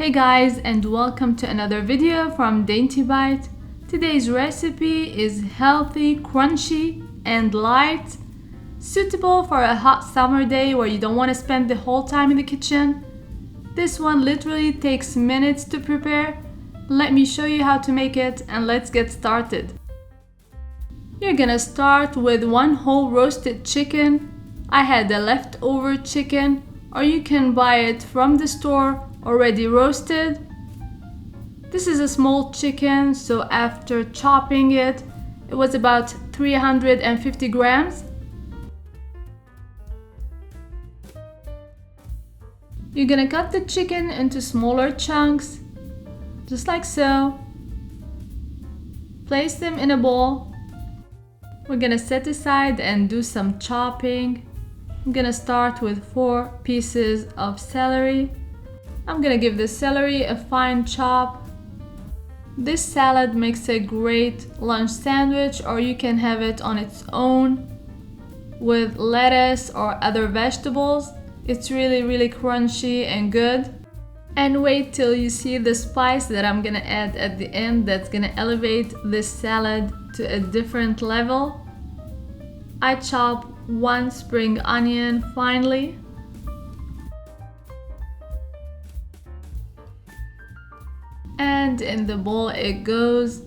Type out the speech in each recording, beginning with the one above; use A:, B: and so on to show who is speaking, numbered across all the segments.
A: Hey guys, and welcome to another video from Dainty Bite. Today's recipe is healthy, crunchy, and light, suitable for a hot summer day where you don't want to spend the whole time in the kitchen. This one literally takes minutes to prepare. Let me show you how to make it and let's get started. You're gonna start with one whole roasted chicken. I had a leftover chicken, or you can buy it from the store already roasted. This is a small chicken, so after chopping it, it was about 350 grams. You're gonna cut the chicken into smaller chunks, just like so. Place them in a bowl. We're gonna set aside and do some chopping. I'm gonna start with 4 pieces of celery. I'm gonna give the celery a fine chop. This salad makes a great lunch sandwich, or you can have it on its own with lettuce or other vegetables. It's really crunchy and good. And wait till you see the spice that I'm gonna add at the end that's gonna elevate this salad to a different level. I chop 1 spring onion finely. And in the bowl it goes.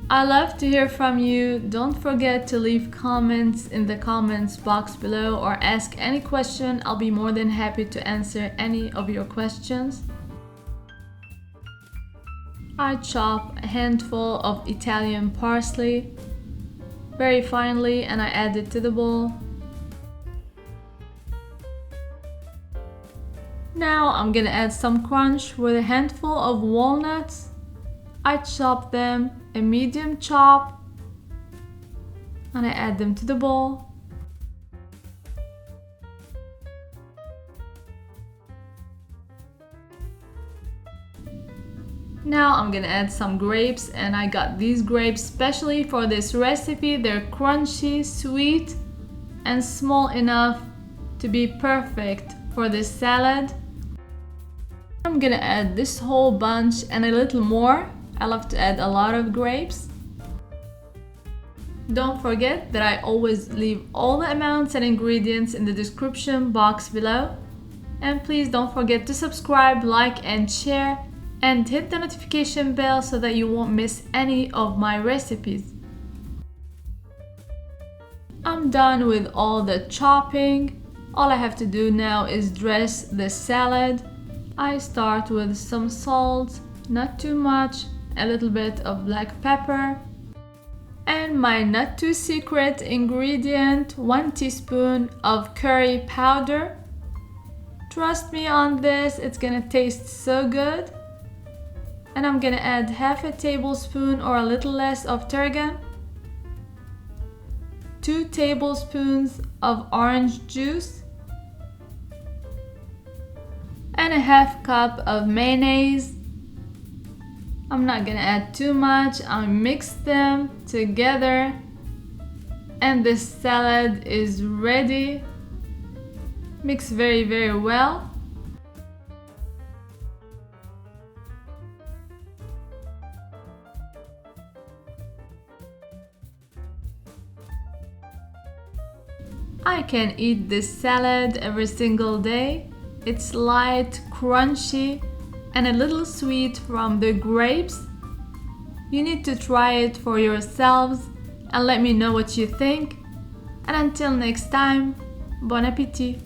A: I love to hear from you. Don't forget to leave comments in the comments box below or ask any question. I'll be more than happy to answer any of your questions. I chop a handful of Italian parsley very finely and I add it to the bowl. Now I'm gonna add some crunch with a handful of walnuts. I chop them a medium chop and I add them to the bowl. Now I'm gonna add some grapes, and I got these grapes specially for this recipe. They're crunchy, sweet, and small enough to be perfect for this salad. I'm gonna add this whole bunch and a little more. I love to add a lot of grapes. Don't forget that I always leave all the amounts and ingredients in the description box below. And please don't forget to subscribe, like, and share, and hit the notification bell so that you won't miss any of my recipes. I'm done with all the chopping. All I have to do now is dress the salad. I start with some salt, not too much, a little bit of black pepper, and my not too secret ingredient, 1 teaspoon of curry powder. Trust me on this, it's gonna taste so good. And I'm gonna add half a tablespoon or a little less of tarragon, 2 tablespoons of orange juice, and a half cup of mayonnaise. I'm not gonna add too much. I'll mix them together and this salad is ready. Mix very well. I can eat this salad every single day. It's light, crunchy, and a little sweet from the grapes. You need to try it for yourselves and let me know what you think. And until next time, bon appétit!